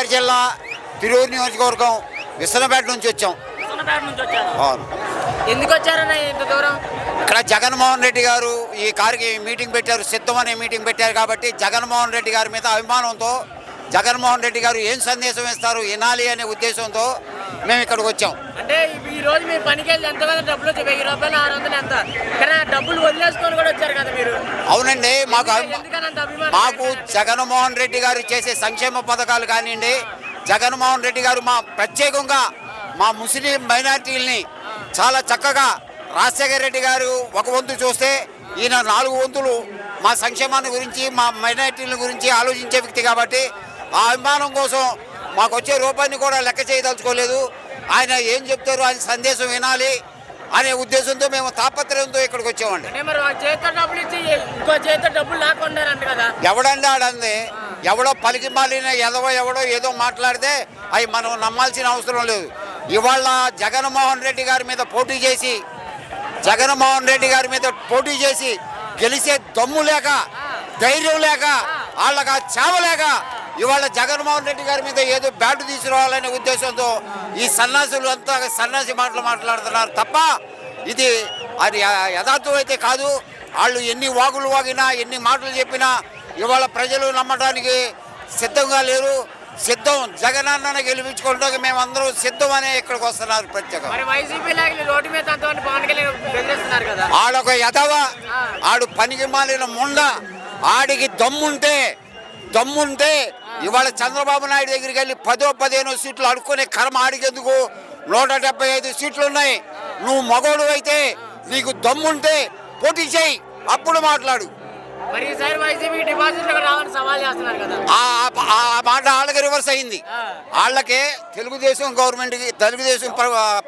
ఎన్టీఆర్ జిల్లా తిరూరు నియోజకవర్గం విసనపేట నుంచి వచ్చాం. అవును. ఎందుకు వచ్చారన్న ఇంత దూరం? ఇక్కడ జగన్మోహన్ రెడ్డి గారు ఈ కారుకి మీటింగ్ పెట్టారు, సిద్ధం అనే మీటింగ్ పెట్టారు కాబట్టి జగన్మోహన్ రెడ్డి గారి మీద అభిమానంతో జగన్మోహన్ రెడ్డి గారు ఏం సందేశం ఇస్తారు వినాలి అనే ఉద్దేశంతో మేము ఇక్కడికి వచ్చాం. అంటే ఈ రోజు మీరు పనికి వెళ్ళి ఎంత డబ్బులు వచ్చాయి? 1000 రూపాయలు 600 ఎంత? కానీ డబ్బులు వదిలేసుకొని కూడా వచ్చారు కదా మీరు. అవునండి, మాకు జగన్మోహన్ రెడ్డి గారు చేసే సంక్షేమ పథకాలు కానివ్వండి, జగన్మోహన్ రెడ్డి గారు ప్రత్యేకంగా మా ముస్లిం మైనార్టీలని చాలా చక్కగా రాజశేఖర రెడ్డి గారు ఒక వంతు చూస్తే ఈయన 4 వంతులు మా సంక్షేమాన్ని గురించి మా మైనార్టీల గురించి ఆలోచించే వ్యక్తి కాబట్టి ఆ అభిమానం కోసం మాకు వచ్చే రూపాయిని కూడా లెక్క చేయదలుచుకోలేదు. ఆయన ఏం చెప్తారో ఆయన సందేశం వినాలి అనే ఉద్దేశంతో మేము తాపత్రయంతో ఇక్కడికి వచ్చామండి. ఎవడండి ఆడంది? ఎవడో పలికి మాలిన ఎవడో ఏదో మాట్లాడితే అవి మనం నమ్మాల్సిన అవసరం లేదు. ఇవాళ జగన్మోహన్ రెడ్డి గారి మీద పోటీ చేసి గెలిచే దమ్ము లేక, ధైర్యం లేక, వాళ్ళకి చావలేక ఇవాళ జగన్మోహన్ రెడ్డి గారి మీద ఏదో బ్యాటు తీసుకురావాలనే ఉద్దేశంతో ఈ సన్నాసులు అంతా సన్నాసి మాటలు మాట్లాడుతున్నారు తప్ప ఇది అది యథార్థం అయితే కాదు. వాళ్ళు ఎన్ని వాగులు వాగినా, ఎన్ని మాటలు చెప్పినా ఇవాళ ప్రజలు నమ్మడానికి సిద్ధంగా లేరు. సిద్ధం జగనన్నను గెలిపించుకోవడానికి మేమందరం సిద్ధం అనే ఇక్కడికి వస్తున్నారు ప్రత్యేకంగా. ఆడొక యథవ, ఆడు పనికి మాలిన ముండ. ఆడికి దమ్ముంటే ఇవాళ చంద్రబాబు నాయుడు దగ్గరికి వెళ్ళి 10-15 సీట్లు అడుక్కునే కర్మ ఆడికెందుకు? 175 సీట్లు ఉన్నాయి. నువ్వు మగోడు అయితే నీకు దమ్ముంటే పోటీ చేయి, అప్పుడు మాట్లాడు. ఆ మాట వాళ్ళకి రివర్స్ అయింది. వాళ్ళకే తెలుగుదేశం గవర్నమెంట్కి, తెలుగుదేశం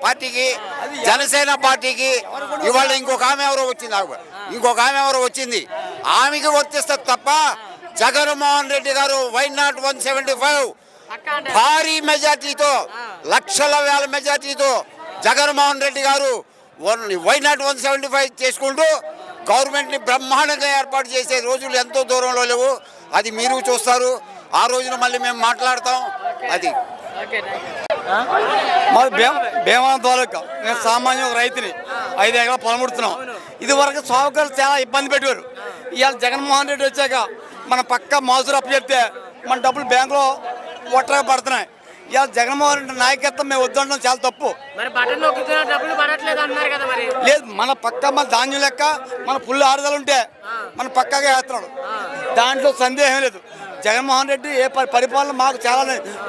పార్టీకి, జనసేన పార్టీకి ఇవాళ ఇంకొక ఆమె ఎవరో వచ్చింది. ఆమెకి వర్తిస్తుంది తప్ప జగన్మోహన్ రెడ్డి గారు వైనాట్ 175 భారీ మెజార్టీతో, లక్షల వేల మెజార్టీతో జగన్మోహన్ రెడ్డి గారు వైనాట్ 175 చేసుకుంటూ గవర్నమెంట్ని బ్రహ్మాండంగా ఏర్పాటు చేసే రోజులు ఎంతో దూరంలో లేవు. అది మీరు చూస్తారు. ఆ రోజున మళ్ళీ మేము మాట్లాడతాం. అది మాది భీమవరం తాలూకా. నేను సామాన్య రైతుని, 5 ఎకరాలు పొలం ముడుతున్నాం. ఇది వరకు సాగుకారులు చాలా ఇబ్బంది పెట్టారు. ఇవాళ జగన్మోహన్ రెడ్డి వచ్చాక మన పక్క మాజూరు అప్పు చెప్తే మన డబ్బులు బ్యాంకులో ఒట్టగా పడుతున్నాయి. ఇవాళ జగన్మోహన్ రెడ్డి నాయకత్వం మేము వద్దంటాం చాలా తప్పు. లేదు, మన పక్క మన ధాన్యం లెక్క మన పుల్లు ఆరుదలు ఉంటే మన పక్కగా వేస్తున్నాడు, దాంట్లో సందేహం లేదు. జగన్మోహన్ రెడ్డి ఏ పరిపాలన మాకు చాలా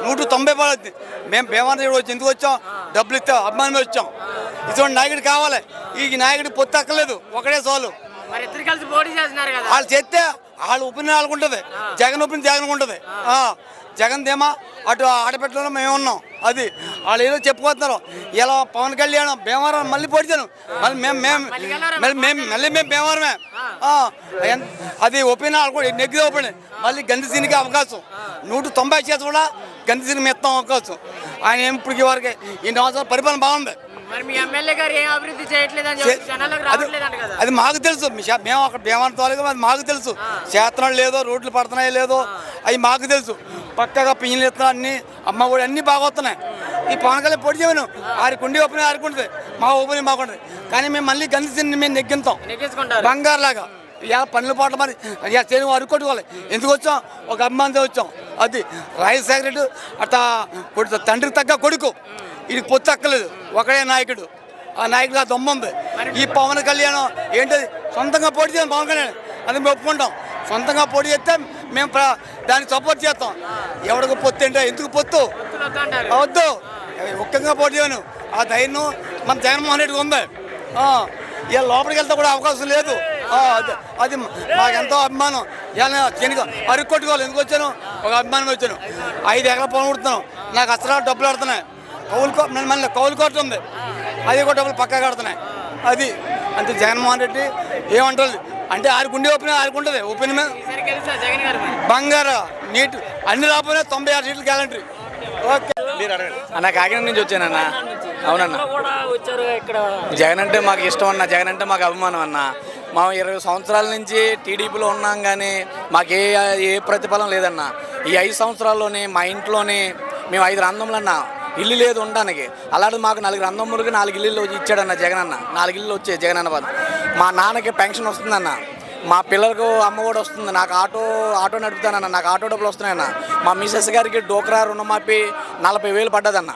190 పడుతుంది. మేము భీమవరం రెడ్డి వచ్చి ఎందుకు వచ్చాం? డబ్బులు ఇస్తే అభిమానం వచ్చాం. ఇటువంటి నాయకుడు కావాలి. ఈ నాయకుడికి పొత్తు అక్కర్లేదు, ఒకడే చాలు. వాళ్ళు చేస్తే వాళ్ళ ఒపీనియన్ వాళ్ళకు ఉంటుంది, జగన్ ఒపీనియన్ జగన్ ఉంటుంది. జగన్ ధీమా అటు ఆడపెట్టలో మేము ఉన్నాం. అది వాళ్ళు ఏదో చెప్పుకోతున్నారు. ఇలా పవన్ కళ్యాణ్ భీమవరం మళ్ళీ పొడిచాను, మళ్ళీ మేము భీమవరమే. అది ఒపీనియన్ వాళ్ళు కూడా నెగ్గితే ఒపీనియన్ మళ్ళీ గంధిసీనికి అవకాశం 190 చేసి కూడా గంధిసీనికి మెత్తం అవకాశం. ఆయన ఏం ఇప్పటికి వరకే ఈ సంవత్సరాల పరిపాలన బాగుంది. అది మాకు తెలుసు. మేము అక్కడ భీమవరం తాలూకా అది మాకు తెలుసు. క్షేత్రం లేదో, రోడ్లు పడుతున్నాయో లేదో అవి మాకు తెలుసు. పక్కగా పింఛన్లు ఇస్తున్నా, అన్ని అమ్మ కూడా అన్నీ బాగా వస్తున్నాయి. ఈ పవన్ కళ్యాణ్ పొడి చేయను ఆరికి ఉండి ఓపెన్ ఆరికి ఉంటుంది, మా ఓపెన్ బాగుంటుంది. కానీ మేము మళ్ళీ గంధిసీని మేము నెగ్గింతాం బంగారులాగా. ఇలా పనుల పాటలు మరి చేయను అరుకొట్టుకోవాలి. ఎందుకు వచ్చాం? ఒక అభిమానంతో వచ్చాం. అది రాజశేఖర రెడ్డి అట్లా తండ్రికి తగ్గ కొడుకు, ఇది పొత్తు అక్కలేదు, ఒకడే నాయకుడు. ఆ నాయకుడు ఆ దొమ్మ ఉంది. ఈ పవన్ కళ్యాణ్ ఏంటది సొంతంగా పోటీ చేయాలి పవన్ కళ్యాణ్, అది మేము ఒప్పుకుంటాం. సొంతంగా పోటీ చేస్తే మేము దానికి సపోర్ట్ చేస్తాం. ఎవరికి పొత్తు అంటే ఎందుకు పొత్తు వద్దు, ముఖ్యంగా పోటీ చేయను. ఆ ధైర్యం మన జగన్మోహన్ రెడ్డికి ఉంది. ఇలా లోపలికి వెళ్తే కూడా అవకాశం లేదు. అది మాకెంతో అభిమానం. ఇలా చెనిగా అరుక్కొట్టుకోవాలి. ఎందుకు వచ్చాను? ఒక అభిమానం వచ్చాను. 5 ఎకరాల పొలం కుడుతున్నాం. నాకు అసలు డబ్బులు ఆడుతున్నాయి. మళ్ళీ కౌలు కోర్టు ఉంది, అది కూడా డబ్బులు పక్కా కడుతున్నాయి. అది అంటే జగన్మోహన్ రెడ్డి ఏమంటారు అంటే ఆరికి ఉండే ఒపీనియన్ ఆరికి ఉంటుంది. ఒపీనియన్ బంగారు నీట్ అన్ని రాకపోయినా 96 సీట్లు గ్యారంటీ. ఓకే అన్న, కాకినాడ నుంచి వచ్చానన్న. అవునన్న, జగన్ అంటే మాకు ఇష్టం అన్న, జగన్ అంటే మాకు అభిమానం అన్న. మా 20 సంవత్సరాల నుంచి టీడీపీలో ఉన్నాం కానీ మాకు ఏ ప్రతిఫలం లేదన్న. ఈ 5 సంవత్సరాల్లోనే మా ఇంట్లోనే మేము 5 రంధములన్నా ఇల్లు లేదు ఉండడానికి. అలాంటి మాకు 4 రంధములకి 4 ఇల్లు ఇచ్చాడన్న జగనన్న. 4 ఇల్లు వచ్చాయి జగనన్న బాధ. మా నాన్నకి పెన్షన్ వస్తుందన్న, మా పిల్లలకు అమ్మ కూడా వస్తుంది. నాకు ఆటో నడుపుతానన్న, నాకు ఆటో డబ్బులు వస్తున్నాయన్న. మా మిసెస్ గారికి డోక్రా రుణమాఫీ 40,000 పడ్డదన్న.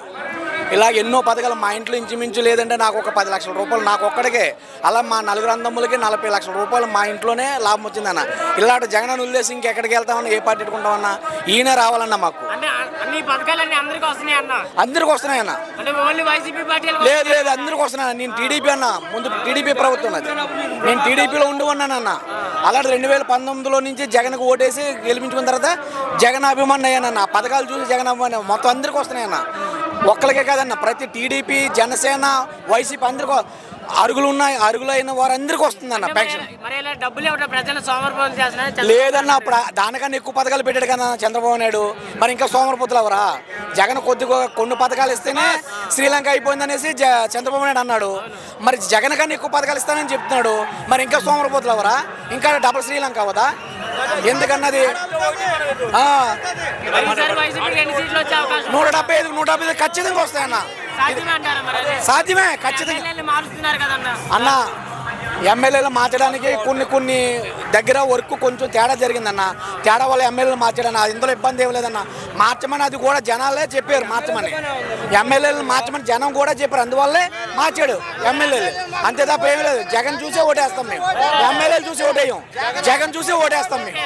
ఇలా ఎన్నో పథకాలు మా ఇంట్లో ఇంచుమించు లేదంటే నాకు ఒక 10 లక్షల రూపాయలు నాకు ఒక్కడికే. అలా మా 4 రంధములకి 40 లక్షల రూపాయలు మా ఇంట్లోనే లాభం వచ్చిందన్న. ఇలాంటి జగన్ వదిలేసి ఇంకెక్కడికి వెళ్తామన్నా, ఏ పార్టీ పెట్టుకుంటామన్నా, ఈయన రావాలన్న మాకు. అంటే అన్ని పథకాలన్నీ అందరికీ వస్తున్నాయి అన్న? అందరికి వస్తున్నాయన్న. అంటే ఓన్లీ వైసీపీ పార్టీ లేదు అందరికి వస్తున్నాయన్న. నేను టీడీపీ అన్న, ముందు టీడీపీ ప్రభుత్వం అది. నేను టీడీపీలో ఉండి ఉన్నానన్న. అలాంటి 2019లో నుంచి జగన్కి ఓటేసి గెలిపించుకున్న తర్వాత జగన్ అభిమాని అయ్యానన్న. పథకాలు చూసి జగన్ అభిమాని మొత్తం అందరికి వస్తున్నాయన్న. ఒక్కరికే కాదన్న, ప్రతి టీడీపీ, జనసేన, వైసీపీ అందరికీ అరుగులు అయిన వారందరికీ వస్తుందన్న పెన్షన్. లేదన్న, అప్పుడు దానికన్నా ఎక్కువ పథకాలు పెట్టాడు కదా చంద్రబాబు నాయుడు. మరి ఇంకా సోమరపోతులు ఎవరా? జగన్ కొన్ని పథకాలు ఇస్తేనే శ్రీలంక అయిపోయిందనేసి చంద్రబాబు నాయుడు అన్నాడు. మరి జగన్ కన్నా ఎక్కువ పథకాలు ఇస్తానని చెప్తున్నాడు. మరి ఇంకా సోమరపోతులు ఎవరా? ఇంకా డబుల్ శ్రీలంక అవదా? ఎందుకన్నది 175 ఖచ్చితంగా వస్తాయన్న. సాధ్యమే ఖచ్చితంగా అన్న. ఎమ్మెల్యేలు మార్చడానికి కొన్ని దగ్గర వర్క్ కొంచెం తేడా జరిగిందన్న. తేడా వల్ల ఎమ్మెల్యేలు మార్చాడన్న. ఇందులో ఇబ్బంది ఏం లేదన్న. మార్చమని అది కూడా జనాలే చెప్పారు మార్చమని. ఎమ్మెల్యేలు మార్చమని జనం కూడా చెప్పారు, అందువల్లే మార్చాడు ఎమ్మెల్యేలు. అంతే తప్ప ఏమీ లేదు. జగన్ చూసే ఓటేస్తాం మేము. ఎమ్మెల్యేలు చూసి ఓటేయం, జగన్ చూసి ఓటేస్తాం మేము.